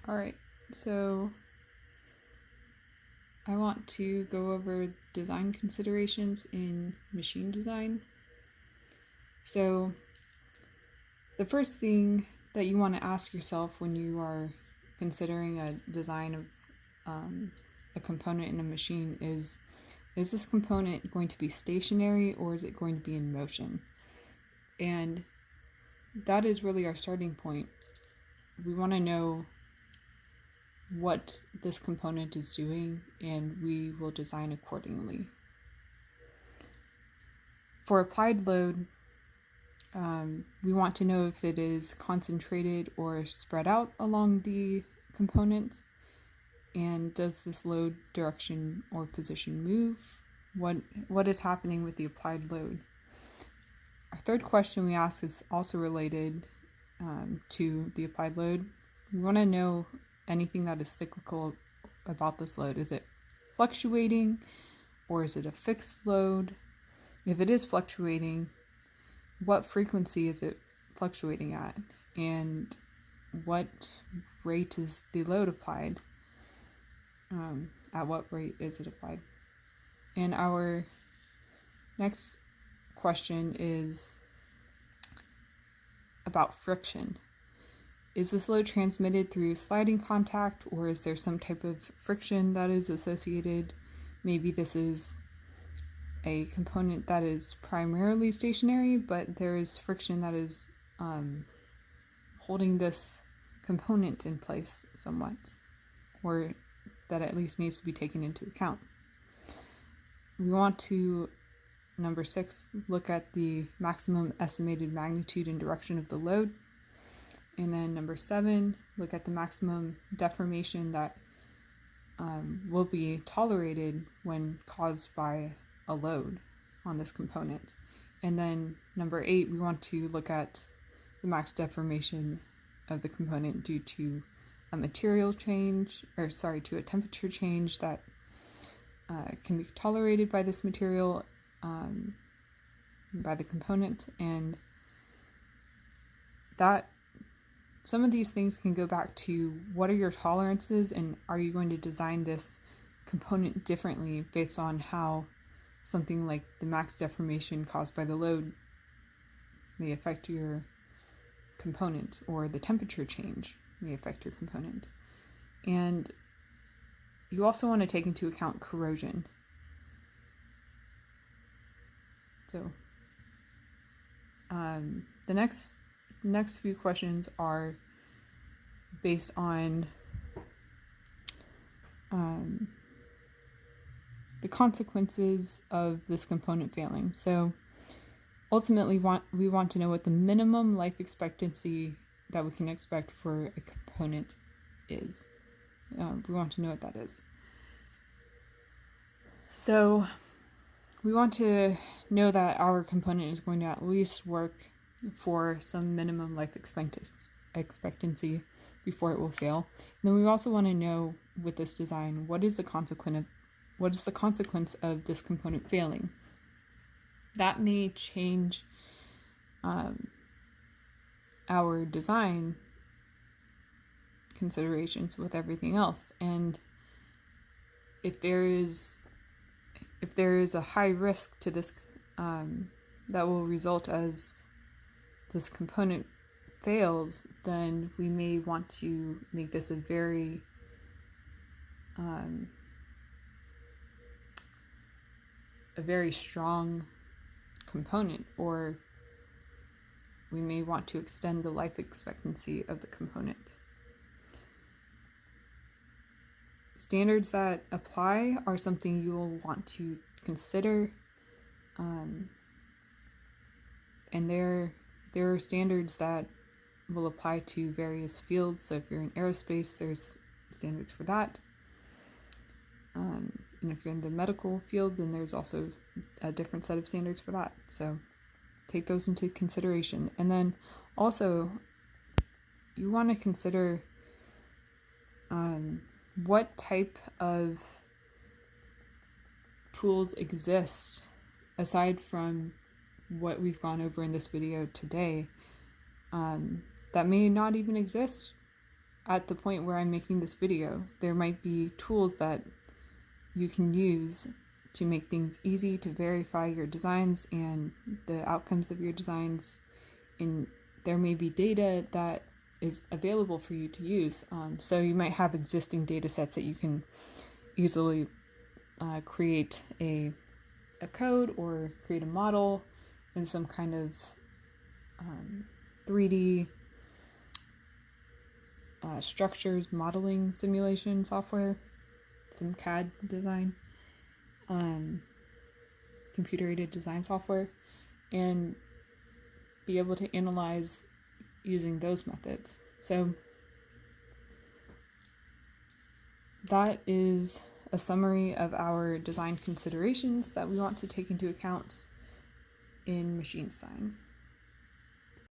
Alright, so I want to go over design considerations in machine design. So the first thing that you want to ask yourself when you are considering a design of a component in a machine is this component going to be stationary or is it going to be in motion? And that is really our starting point. We want to know what this component is doing and we will design accordingly. For applied load, we want to know if it is concentrated or spread out along the component, and does this load direction or position move? What is happening with the applied load? Our third question we ask is also related to the applied load. We want to know anything that is cyclical about this load. Is it fluctuating or is it a fixed load? If it is fluctuating, what frequency is it fluctuating at? And what rate is the load applied? At what rate is it applied? And our next question is about friction. Is this load transmitted through sliding contact, or is there some type of friction that is associated? Maybe this is a component that is primarily stationary, but there is friction that is holding this component in place somewhat, or that at least needs to be taken into account. We want to, number 6, look at the maximum estimated magnitude and direction of the load. And then number 7, look at the maximum deformation that will be tolerated when caused by a load on this component. And then number 8, we want to look at the max deformation of the component due to a material change, to a temperature change that can be tolerated by this material, by the component, and that some of these things can go back to what are your tolerances and are you going to design this component differently based on how something like the max deformation caused by the load may affect your component, or the temperature change may affect your component. And you also want to take into account corrosion. So the next few questions are based on the consequences of this component failing. So ultimately we want to know what the minimum life expectancy that we can expect for a component is. We want to know what that is. So we want to know that our component is going to at least work for some minimum life expectancy before it will fail. And then we also want to know with this design, what is the consequence of this component failing? That may change our design considerations with everything else. And if there is a high risk to this that will result as this component fails, then we may want to make this a very strong component, or we may want to extend the life expectancy of the component. Standards that apply are something you will want to consider, and there are standards that will apply to various fields. So if you're in aerospace, there's standards for that, and if you're in the medical field, then there's also a different set of standards for that. So take those into consideration. And then also you want to consider what type of tools exist aside from what we've gone over in this video today, that may not even exist at the point where I'm making this video, there might be tools that you can use to make things easy to verify your designs and the outcomes of your designs. And there may be data that is available for you to use. So you might have existing data sets that you can easily create a code or create a model in some kind of 3D structures modeling simulation software, some CAD design, computer aided design software, and be able to analyze using those methods. So that is a summary of our design considerations that we want to take into account in machine design.